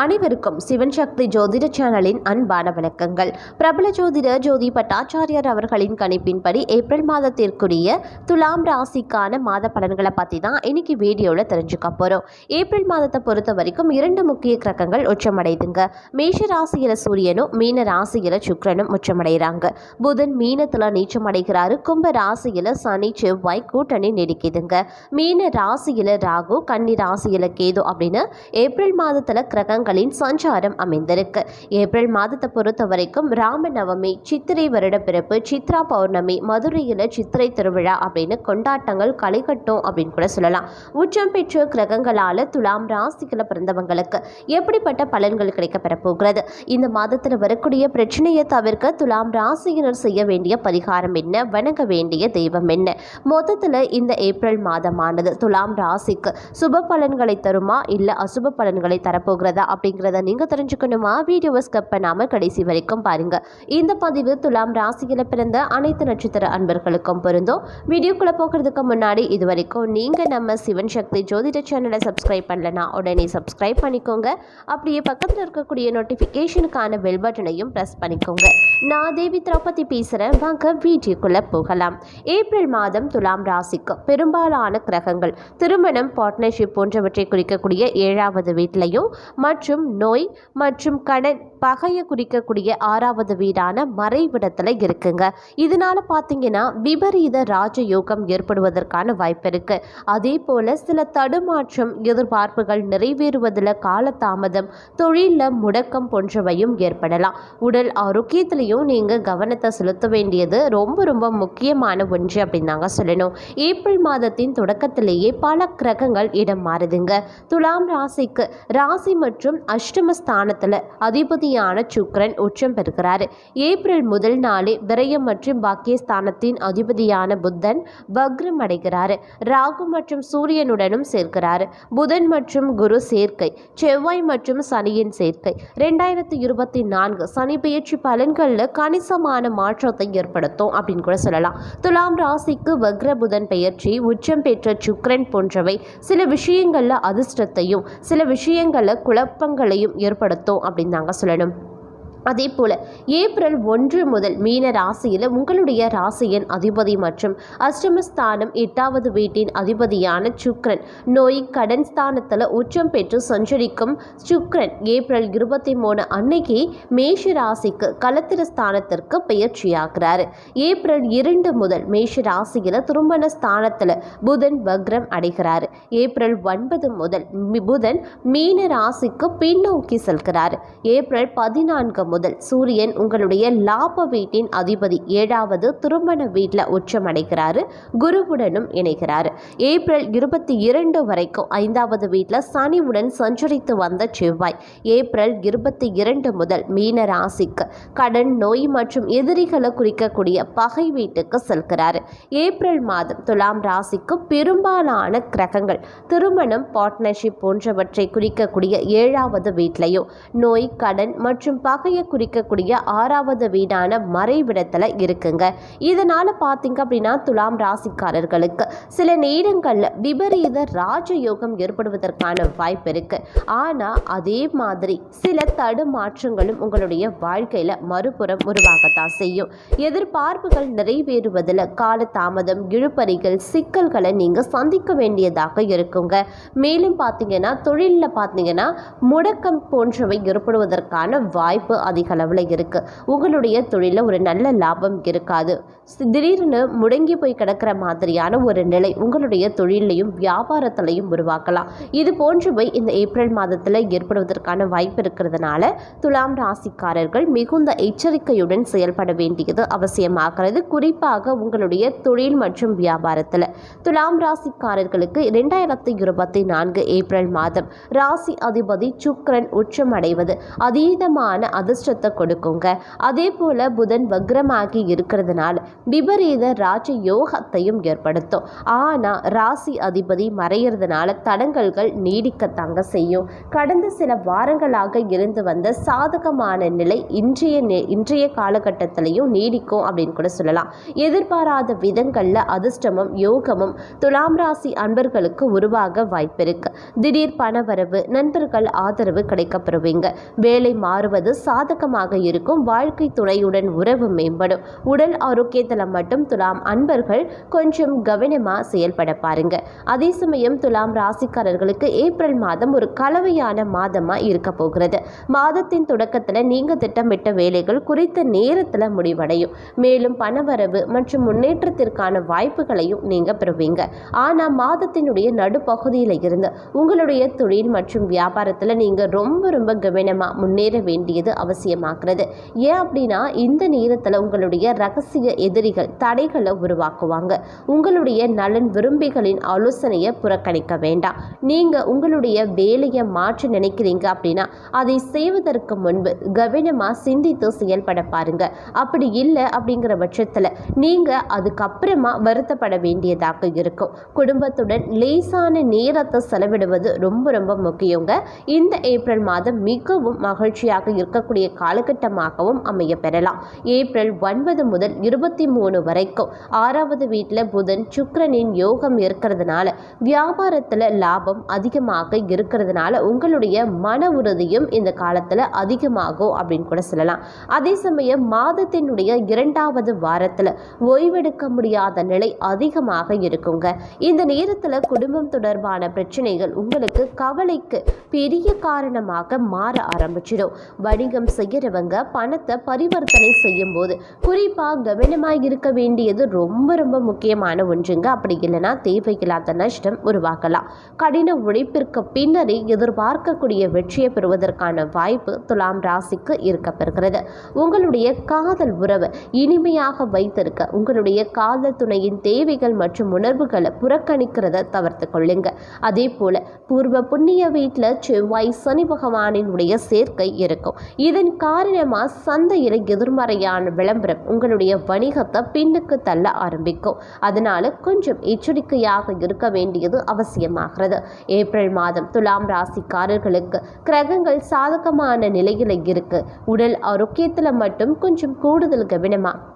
அனைவருக்கும் சிவன் சக்தி ஜோதிட சேனலின் அன்பான வணக்கங்கள். பிரபல ஜோதிடர் ஜோதி பட்டாச்சாரியார் அவர்களின் கணிப்பின்படி ஏப்ரல் மாதத்திற்குரிய துலாம் ராசிக்கான மாத பலன்களை பற்றி தான் இன்னைக்கு வீடியோவில் தெரிஞ்சுக்க போகிறோம். ஏப்ரல் மாதத்தை பொறுத்த வரைக்கும் 2 முக்கிய கிரகங்கள் உச்சமடைதுங்க. மேஷ ராசியில சூரியனும் மீன ராசியில சுக்கிரனும் உச்சமடைகிறாங்க. புதன் மீனத்தில் நீச்சமடைகிறாரு. கும்ப ராசியில சனி செவ்வாய் கூட்டணி நீடிக்குதுங்க. மீன ராசியில ராகு, கன்னி ராசியில கேது அப்படின்னு ஏப்ரல் மாதத்தில் கிரகங்களின் சஞ்சாரம் அமைந்திருக்கு. ஏப்ரல் மாதத்தை பொறுத்த வரைக்கும் ராம நவமி, சித்திரை வருட பிறப்பு, சித்ரா பௌர்ணமி, மதுரையில் சித்திரை திருவிழா அப்படின்னு கொண்டாட்டங்கள் களை கட்டும் அப்படின்னு கூட சொல்லலாம். உச்சம் பெற்ற கிரகங்களால் துலாம் ராசிகளை பிறந்தவங்களுக்கு எப்படிப்பட்ட பலன்கள் கிடைக்கப்பெற போகிறது? இந்த மாதத்தில் வரக்கூடிய பிரச்சனையை தவிர்க்க துலாம் ராசியினர் செய்ய வேண்டிய பரிகாரம் என்ன? வணங்க வேண்டிய தெய்வம் என்ன? மொத்தத்தில் இந்த ஏப்ரல் மாதமானது துலாம் ராசிக்கு சுப பலன்களை தருமா இல்லை அசுப பலன்களை தரப்போகிறதா அப்படிங்கிறத நீங்கள் தெரிஞ்சுக்கணுமா? வீடியோவை ஸ்கிப் பண்ணாமல் கடைசி வரைக்கும் பாருங்கள். இந்த பதிவு துலாம் ராசியில் பிறந்த அனைத்து நட்சத்திர அன்பர்களுக்கும் பொருந்தும். வீடியோக்குள்ளே போகிறதுக்கு முன்னாடி இது வரைக்கும் நீங்கள் நம்ம சிவன் சக்தி ஜோதிட சேனலை சப்ஸ்கிரைப் பண்ணலனா உடனே சப்ஸ்கிரைப் பண்ணிக்கோங்க. அப்படியே பக்கத்தில் இருக்கக்கூடிய நோட்டிஃபிகேஷனுக்கான பெல் பட்டனையும் ப்ரெஸ் பண்ணிக்கோங்க. நான் தேவி திரௌபதி பேசுகிறேன். வாங்க வீடியோக்குள்ளே போகலாம். ஏப்ரல் மாதம் துலாம் ராசிக்கு பெரும்பாலான கிரகங்கள் திருமணம், பார்ட்னர்ஷிப் போன்றவற்றை குறிக்கக்கூடிய 7வது வீட்டிலையும் மற்றும் நோய் மற்றும் கடன், பகையை குறிக்கக்கூடிய 6வது வீடான மறைவிடத்தில் இருக்குங்க. இதனால பார்த்தீங்கன்னா விபரீத ராஜயோகம் ஏற்படுவதற்கான வாய்ப்பு இருக்கு. அதே போல சில தடுமாற்றம், எதிர்பார்ப்புகள் நிறைவேறுவதில் காலதாமதம், தொழிலில் முடக்கம் போன்றவையும் ஏற்படலாம். உடல் ஆரோக்கியத்திலையும் நீங்கள் கவனத்தை செலுத்த வேண்டியது ரொம்ப ரொம்ப முக்கியமான ஒன்று அப்படின்னு நாங்கள் சொல்லணும். ஏப்ரல் மாதத்தின் தொடக்கத்திலேயே பல கிரகங்கள் இடம் மாறுதுங்க. துலாம் ராசிக்கு ராசி மற்றும் அஷ்டமஸ்தானத்தில் அதிபதியான சுக்கிரன் உச்சம் பெறுகிறார். ஏப்ரல் முதல் நாளே விரயம் மற்றும் பாக்கியஸ்தானத்தின் அதிபதியான புதன் வக்ரம் அடைகிறார். ராகு மற்றும் சூரியனுடனும் சேர்க்கிறார். புதன் மற்றும் குரு சேர்க்கை, செவ்வாய் மற்றும் சனியின் சேர்க்கை 2024 சனி பெயர்ச்சி பலன்களில் கணிசமான மாற்றத்தை ஏற்படுத்தும் அப்படின்னு கூட சொல்லலாம். துலாம் ராசிக்கு வக்ர புதன் பெயர்ச்சி, உச்சம் பெற்ற சுக்கிரன் போன்றவை சில விஷயங்களில் அதிர்ஷ்டத்தையும் சில விஷயங்களில் குழப்பங்களையும் ஏற்படுத்தும் அப்படின்னு தாங்க சொல்லணும். அதே போல் ஏப்ரல் 1 முதல் மீன ராசியில் உங்களுடைய ராசியின் அதிபதி மற்றும் அஷ்டமஸ்தானம் 8வது வீட்டின் அதிபதியான சுக்கிரன் நோய் கடன் ஸ்தானத்தில் உச்சம் பெற்று சஞ்சரிக்கும் சுக்கிரன் ஏப்ரல் 23 அன்னைக்கு மேஷ ராசிக்கு களத்திர ஸ்தானத்திற்கு பெயர்ச்சியாகிறார். ஏப்ரல் 2 முதல் மேஷ ராசியில் திருமண ஸ்தானத்தில் புதன் வக்ரம் அடைகிறார். ஏப்ரல் 9 முதல் புதன் மீன ராசிக்கு பின்னோக்கி செல்கிறார். ஏப்ரல் 14 முதல் சூரியன் உங்களுடைய லாப வீட்டின் அதிபதி 7வது திருமண வீட்டில் உச்சமடைகிறாரு. குருவுடனும் இணைகிறார். ஏப்ரல் 22 வரைக்கும் 5வது வீட்டில் சனிவுடன் சஞ்சரித்து வந்த செவ்வாய் ஏப்ரல் 22 முதல் மீன ராசிக்கு கடன், நோய் மற்றும் எதிரிகளை குறிக்கக்கூடிய பகை வீட்டுக்கு செல்கிறார். ஏப்ரல் மாதம் துலாம் ராசிக்கு பெரும்பாலான கிரகங்கள் திருமணம், பார்ட்னர்ஷிப் போன்றவற்றை குறிக்கக்கூடிய 7வது வீட்டிலையும் நோய், கடன் மற்றும் பகையை குறிக்கக்கூடிய 6வது வீடான மறைவிடத்தில் இருக்குங்க. இதனால் பார்த்தீங்க அப்படின்னா துலாம் ராசிக்காரர்களுக்கு சில நேரங்களில் விபரீத ராஜயோகம் ஏற்படுவதற்கான வாய்ப்பு இருக்கு. ஆனால் அதே மாதிரி சில தடுமாற்றங்களும் உங்களுடைய வாழ்க்கையில் மறுபுறம் உருவாகத்தான் செய்யும். எதிர்பார்ப்புகள் நிறைவேறுவதில் காலதாமதம், இழுபறிகள், சிக்கல்களை நீங்கள் சந்திக்க வேண்டியதாக இருக்குங்க. மேலும் பார்த்தீங்கன்னா தொழிலில் பார்த்தீங்கன்னா முடக்கம் போன்றவை ஏற்படுவதற்கான வாய்ப்பு அதிக அளவில் இருக்கு. உங்களுடைய தொழிலில் ஒரு நல்ல லாபம் இருக்காது. திடீர்னு முடங்கி போய் கிடக்கிற மாதிரியான ஒரு நிலை உங்களுடைய தொழிலையும் வியாபாரத்திலையும் உருவாக்கலாம். இது போன்றவை இந்த ஏப்ரல் மாதத்தில் ஏற்படுவதற்கான வாய்ப்பு இருக்கிறதுனால துலாம் ராசிக்காரர்கள் மிகுந்த எச்சரிக்கையுடன் செயல்பட வேண்டியது அவசியமாகிறது. குறிப்பாக உங்களுடைய தொழில் மற்றும் வியாபாரத்தில் துலாம் ராசிக்காரர்களுக்கு 2024 ஏப்ரல் மாதம் ராசி அதிபதி சுக்கிரன் உச்சம் அடைவது அதீதமான அதிர்ஷ்டத்தை கொடுக்குங்க. அதே போல புதன் வக்ரமாகி இருக்கிறதுனால விபரீத ராஜ யோகத்தையும் ஏற்படுத்தும். ஆனால் ராசி அதிபதி மறையிறதுனால தடங்கல்கள் நீடிக்கத்தாங்க செய்யும். கடந்த சில வாரங்களாக இருந்து வந்த சாதகமான நிலை இன்றைய காலகட்டத்திலையும் நீடிக்கும் அப்படின்னு கூட சொல்லலாம். எதிர்பாராத விதங்களில் அதிர்ஷ்டமும் யோகமும் துலாம் ராசி அன்பர்களுக்கு உருவாக வாய்ப்பிருக்கு. திடீர் பணவரவு, நண்பர்கள் ஆதரவு கிடைக்கப்பெறுவீங்க. வேலை மாறுவது சாதகமாக இருக்கும். வாழ்க்கை துணையுடன் உறவு மேம்படும். உடல் ஆரோக்கியத்தில் மட்டும் துலாம் அன்பர்கள் கொஞ்சம் கவனமாக செயல்பட பாருங்க. அதே சமயம் துலாம் ராசிக்காரர்களுக்கு ஏப்ரல் மாதம் ஒரு கலவையான மாதமாக இருக்க போகிறது. மாதத்தின் தொடக்கத்தில் நீங்கள் திட்டமிட்ட வேலைகள் குறித்த நேரத்தில் முடிவடையும். மேலும் பணவரவு மற்றும் முன்னேற்றத்திற்கான வாய்ப்புகளையும் நீங்கள் பெறுவீங்க. ஆனால் மாதத்தினுடைய நடுப்பகுதியில் இருந்து உங்களுடைய தொழில் மற்றும் வியாபாரத்தில் நீங்கள் ரொம்ப கவனமாக முன்னேற வேண்டியது அவசியமாகிறது. ஏன் அப்படின்னா இந்த நேரத்தில் உங்களுடைய ரகசிய எதிரிகள் தடைகளை உருவாக்குவாங்க. உங்களுடைய நலன் விரும்பிகளின் ஆலோசனையை புறக்கணிக்க வேண்டாம். நீங்கள் உங்களுடைய வேலையை மாற்ற நினைக்கிறீங்க அப்படின்னா அதை செய்வதற்கு முன்பு கவனமாக சிந்தித்து செயல்பட பாருங்க. அப்படி இல்லை அப்படிங்கிற பட்சத்தில் நீங்கள் அதுக்கப்புறமா வருத்தப்பட வேண்டியதாக இருக்கும். குடும்பத்துடன் லேசான நேரத்தை செலவிடுவது ரொம்ப முக்கியங்க. இந்த ஏப்ரல் மாதம் மிகவும் மகிழ்ச்சியாக இருக்கக்கூடிய காலகட்டமாகவும் அமைய பெறலாம். ஏப்ரல் 9 முதல் 23 வரைக்கும் 6வது வீட்டில் புதன் சுக்கிரனின் யோகம் இருக்கிறதுனால வியாபாரத்தில் லாபம் அதிகமாக இருக்கிறதுனால உங்களுடைய மன உறுதியும் இந்த காலத்தில் அதிகமாகும் அப்படின்னு கூட சொல்லலாம். அதே சமயம் மாதத்தினுடைய 2வது வாரத்தில் ஓய்வெடுக்க முடியாத நிலை அதிகமாக இருக்குங்க. இந்த நேரத்தில் குடும்பம் தொடர்பான பிரச்சனைகள் உங்களுக்கு கவலைக்கு பெரிய காரணமாக மாற ஆரம்பிச்சிடும். வணிகம் செய்கிறவங்க பணத்தை பரிவர்த்தனை செய்யும் போது குறிப்பாக கவனமாக இருக்க வேண்டியது ரொம்ப முக்கியமான ஒன்றுங்க. அப்படி இல்லைன்னா தேவையில்லாத நஷ்டம் உருவாக்கலாம். கடின உழைப்பிற்கு பின்னரே எதிர்பார்க்கக்கூடிய வெற்றியை பெறுவதற்கான வாய்ப்பு துலாம் ராசிக்கு இருக்கப்பெறுகிறது. உங்களுடைய காதல் உறவை இனிமையாக வைத்திருக்க உங்களுடைய காதல் துணையின் தேவைகள் மற்றும் உணர்வுகளை புறக்கணிக்கிறத தவிர்த்து கொள்ளுங்க. அதே போல பூர்வ புண்ணிய வீட்டில் செவ்வாய் சனி பகவானினுடைய சேர்க்கை இருக்கும். இதன் காரணமாக சந்தையில் எதிர்மறையான விளம்பரம் உங்களுடைய வணிகத்தை பின்னுக்கு தள்ள ஆரம்பிக்கும். அதனால கொஞ்சம் எச்சரிக்கையாக இருக்க வேண்டியது அவசியமாகிறது. ஏப்ரல் மாதம் துலாம் ராசிக்காரர்களுக்கு கிரகங்கள் சாதகமான நிலையில் இருக்கு. உடல் ஆரோக்கியத்தில் மட்டும் கொஞ்சம் கூடுதல் கவனமாக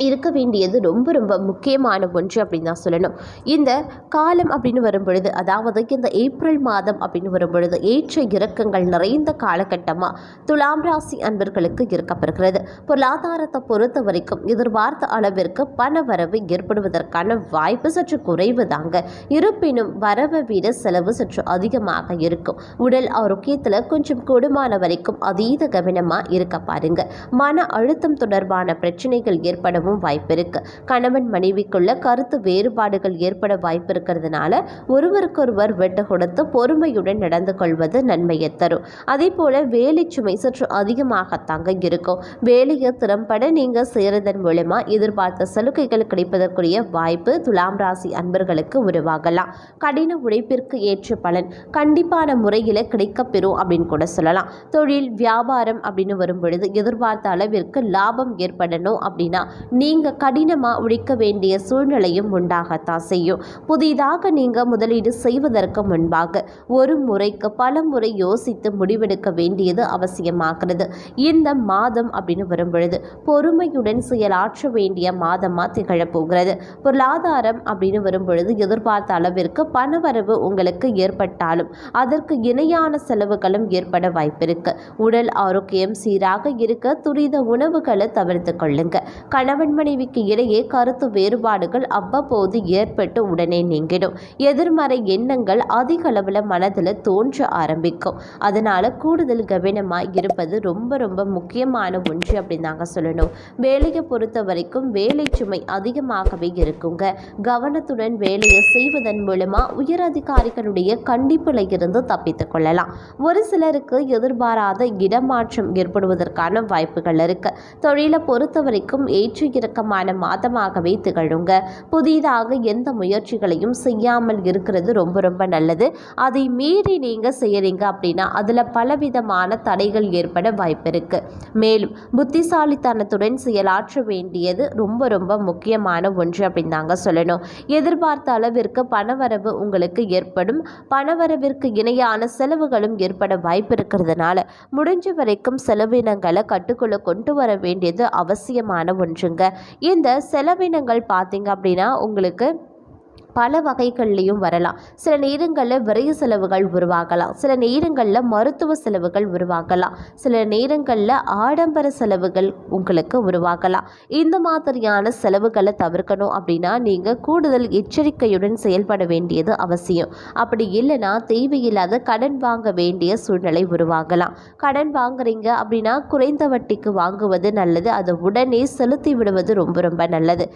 இருக்க வேண்டியது ரொம்ப முக்கியமான ஒன்று அப்படின்னு தான் சொல்லணும். இந்த காலம் அப்படின்னு வரும் பொழுது, அதாவது இந்த ஏப்ரல் மாதம் அப்படின்னு வரும் பொழுது ஏற்ற இறக்கங்கள் நிறைந்த காலகட்டமாக துலாம் ராசி அன்பர்களுக்கு இருக்கப்பெறுகிறது. பொருளாதாரத்தை பொறுத்த வரைக்கும் எதிர்பார்த்த அளவிற்கு பண வரவு ஏற்படுவதற்கான வாய்ப்பு சற்று குறைவு தாங்க. இருப்பினும் வரவை விட செலவு சற்று அதிகமாக இருக்கும். உடல் ஆரோக்கியத்தில் கொஞ்சம் கூடுமான வரைக்கும் அதீத கவனமாக இருக்க பாருங்க. மன அழுத்தம் தொடர்பான பிரச்சனைகள் ஏற்பட வாய்ப்பிருக்கு. கணவன் மனைவிக்குள்ள கருத்து வேறுபாடுகள் ஏற்பட வாய்ப்பு இருக்கிறதுனால ஒருவருக்கொருவர் விட்டு கொடுத்து பொறுமையுடன் நடந்து கொள்வது நன்மையை தரும். அதே போல வேலை சுமை சற்று அதிகமாகத்தாங்க இருக்கும். வேலையை திறம்பட நீங்க செய்யறதன் மூலமா எதிர்பார்த்த சலுகைகள் கிடைப்பதற்குரிய வாய்ப்பு துலாம் ராசி அன்பர்களுக்கு உருவாகலாம். கடின உழைப்பிற்கு ஏற்ற பலன் கண்டிப்பான முறையில் கிடைக்கப்பெறும் அப்படின்னு கூட சொல்லலாம். தொழில் வியாபாரம் அப்படின்னு வரும் பொழுது எதிர்பார்த்த அளவிற்கு லாபம் ஏற்படணும் அப்படின்னா நீங்கள் கடினமாக உழைக்க வேண்டிய சூழ்நிலையும் உண்டாகத்தான் செய்யும். புதிதாக நீங்கள் முதலீடு செய்வதற்கு முன்பாக ஒரு முறைக்கு பல முறை யோசித்து முடிவெடுக்க வேண்டியது அவசியமாகிறது. இந்த மாதம் அப்படின்னு வரும் பொழுது பொறுமையுடன் செயலாற்ற வேண்டிய மாதமாக திகழப்போகிறது. பொருளாதாரம் அப்படின்னு வரும் பொழுது எதிர்பார்த்த அளவிற்கு பணவரவு உங்களுக்கு ஏற்பட்டாலும் அதற்கு இணையான செலவுகளும் ஏற்பட வாய்ப்பிருக்கு. உடல் ஆரோக்கியம் சீராக இருக்க துரித உணவுகளை தவிர்த்து கொள்ளுங்க. கணவன் மனைவிக்கு இடையே கருத்து வேறுபாடுகள் அவ்வப்போது ஏற்பட்டு உடனே நீங்கிடும். எதிர்மறை எண்ணங்கள் அதிக அளவில் மனதில் தோன்ற ஆரம்பிக்கும். அதனால கூடுதல் கவனமாக இருப்பது ரொம்ப முக்கியமான ஒன்று அப்படின்னு நாங்கள் சொல்லணும். வேலையை பொறுத்த வரைக்கும் வேலை சுமை அதிகமாகவே இருக்குங்க. கவனத்துடன் வேலையை செய்வதன் மூலமா உயர் அதிகாரிகளுடைய கண்டிப்புல இருந்து தப்பித்துக் கொள்ளலாம். ஒரு சிலருக்கு எதிர்பாராத இடமாற்றம் ஏற்படுவதற்கான வாய்ப்புகள் இருக்கு. தொழிலை பொறுத்த வரைக்கும் ஏற்ற இறக்கமான மாதமாகவே திகழுங்க. புதிதாக எந்த முயற்சிகளையும் செய்யாமல் இருக்கிறது ரொம்ப ரொம்ப நல்லது. அதை மீறி நீங்கள் செய்யறீங்க அப்படின்னா அதில் பலவிதமான தடைகள் ஏற்பட வாய்ப்பு இருக்கு. மேலும் புத்திசாலித்தனத்துடன் செயலாற்ற வேண்டியது ரொம்ப ரொம்ப முக்கியமான ஒன்று அப்படின்னு தாங்க சொல்லணும். எதிர்பார்த்த அளவிற்கு பணவரவு உங்களுக்கு ஏற்படும். பணவரவிற்கு இணையான செலவுகளும் ஏற்பட வாய்ப்பு இருக்கிறதுனால முடிஞ்ச வரைக்கும் செலவினங்களை கட்டுக்குள்ள கொண்டு வர வேண்டியது அவசியமான ஒன்றுங்க. இந்த செலவினங்கள் பார்த்தீங்க அப்படின்னா உங்களுக்கு பல வகைகள்லையும் வரலாம். சில நேரங்களில் விரைய செலவுகள் உருவாகலாம், சில நேரங்களில் மருத்துவ செலவுகள் உருவாகலாம், சில நேரங்களில் ஆடம்பர செலவுகள் உங்களுக்கு உருவாகலாம். இந்த மாதிரியான செலவுகளை தவிர்க்கணும் அப்படின்னா நீங்கள் கூடுதல் எச்சரிக்கையுடன் செயல்பட வேண்டியது அவசியம். அப்படி இல்லைன்னா தேவையில்லாத கடன் வாங்க வேண்டிய சூழ்நிலை உருவாகலாம். கடன் வாங்குறீங்க அப்படின்னா குறைந்த வட்டிக்கு வாங்குவது நல்லது. அதை உடனே செலுத்தி விடுவது ரொம்ப ரொம்ப நல்லது.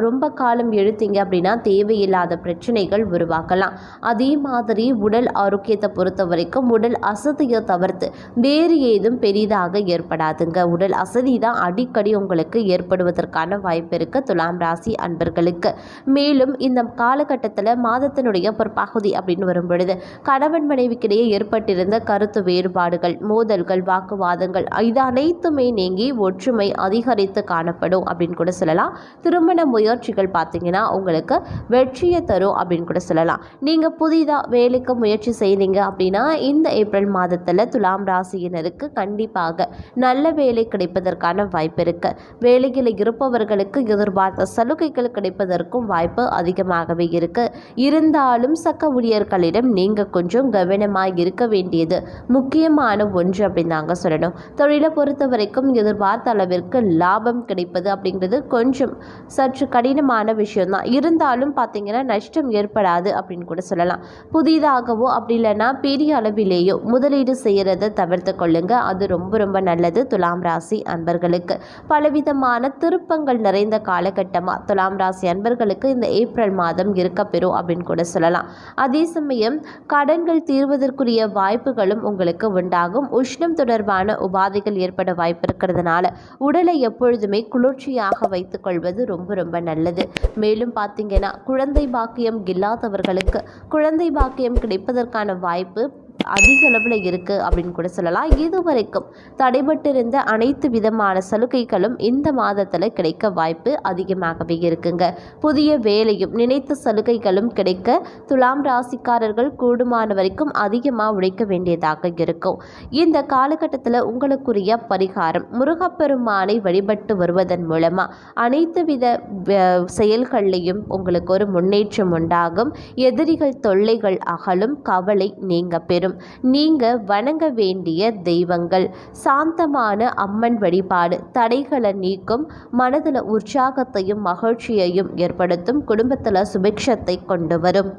ரொம்ப காலம் எழுத்தீங்க அப்படின்னா தேவையில்லாத பிரச்சனைகள் உருவாகலாம். அதே மாதிரி உடல் ஆரோக்கியத்தை பொறுத்த வரைக்கும் உடல் அசதியை தவிர்த்து வேறு ஏதும் பெரிதாக ஏற்படாதுங்க. உடல் அசதி தான் அடிக்கடி உங்களுக்கு ஏற்படுவதற்கான வாய்ப்பு இருக்கு துலாம் ராசி அன்பர்களுக்கு. மேலும் இந்த காலகட்டத்தில் மாதத்தினுடைய பிற்பகுதி அப்படின்னு வரும் பொழுது கணவன் மனைவிக்கிடையே ஏற்பட்டிருந்த கருத்து வேறுபாடுகள், மோதல்கள், வாக்குவாதங்கள் இது அனைத்துமே நீங்கி ஒற்றுமை அதிகரித்து காணப்படும் அப்படின்னு கூட சொல்லலாம். திருமண முயற்சிகள் பார்த்தீங்கன்னா உங்களுக்கு வெற்றியை தரும் அப்படின்னு கூட சொல்லலாம். நீங்கள் புதிதாக வேலைக்கு முயற்சி செய்கிறீங்க அப்படின்னா இந்த ஏப்ரல் மாதத்தில் துலாம் ராசியினருக்கு கண்டிப்பாக நல்ல வேலை கிடைப்பதற்கான வாய்ப்பு இருக்கு. வேலையில் இருப்பவர்களுக்கு எதிர்பார்த்த சலுகைகள் கிடைப்பதற்கும் வாய்ப்பு அதிகமாகவே இருக்கு. இருந்தாலும் சக ஊழியர்களிடம் நீங்கள் கொஞ்சம் கவனமாக இருக்க வேண்டியது முக்கியமான ஒன்று அப்படின்னு தாங்க சொல்லணும். தொழிலை பொறுத்த வரைக்கும் எதிர்பார்த்த அளவிற்கு லாபம் கிடைப்பது அப்படிங்கிறது கொஞ்சம் சற்று கடினமான விஷயம்தான். இருந்தாலும் பார்த்தீங்கன்னா நஷ்டம் ஏற்படாது அப்படின்னு கூட சொல்லலாம். புதிதாகவோ அப்படி இல்லைன்னா பெரிய அளவிலேயோ முதலீடு செய்கிறத தவிர்த்து கொள்ளுங்க. அது ரொம்ப ரொம்ப நல்லது துலாம் ராசி அன்பர்களுக்கு. பலவிதமான திருப்பங்கள் நிறைந்த காலகட்டமாக துலாம் ராசி அன்பர்களுக்கு இந்த ஏப்ரல் மாதம் இருக்கப்பெறும் அப்படின்னு கூட சொல்லலாம். அதே சமயம் கடன்கள் தீர்வதற்குரிய வாய்ப்புகளும் உங்களுக்கு உண்டாகும். உஷ்ணம் தொடர்பான உபாதைகள் ஏற்பட வாய்ப்பு இருக்கிறதுனால உடலை எப்பொழுதுமே குளிர்ச்சியாக வைத்துக் கொள்வது ரொம்ப ரொம்ப நல்லது. மேலும் பார்த்தீங்கன்னா குழந்தை பாக்கியம் இல்லாதவர்களுக்கு குழந்தை பாக்கியம் கிடைப்பதற்கான வாய்ப்பு அதிக அளவில் இருக்குது அப்படின்னு கூட சொல்லலாம். இதுவரைக்கும் தடைபட்டிருந்த அனைத்து விதமான சலுகைகளும் இந்த மாதத்தில் கிடைக்க வாய்ப்பு அதிகமாகவே இருக்குங்க. புதிய வேலையும் நினைத்த சலுகைகளும் கிடைக்க துலாம் ராசிக்காரர்கள் கூடுமான வரைக்கும் அதிகமாக உழைக்க வேண்டியதாக இருக்கும். இந்த காலகட்டத்தில் உங்களுக்குரிய பரிகாரம் முருகப்பெருமானை வழிபட்டு வருவதன் மூலமாக அனைத்து வித செயல்கள்லையும் உங்களுக்கு ஒரு முன்னேற்றம் உண்டாகும். எதிரிகள் தொல்லைகள் அகலும், கவலை நீங்க பெறும். நீங்க வணங்க வேண்டிய தெய்வங்கள் சாந்தமான அம்மன் வழிபாடு தடைகளை நீக்கும், மனதில் உற்சாகத்தையும் மகிழ்ச்சியையும் ஏற்படுத்தும், குடும்பத்தில் சுபிக்ஷத்தை கொண்டு வரும்.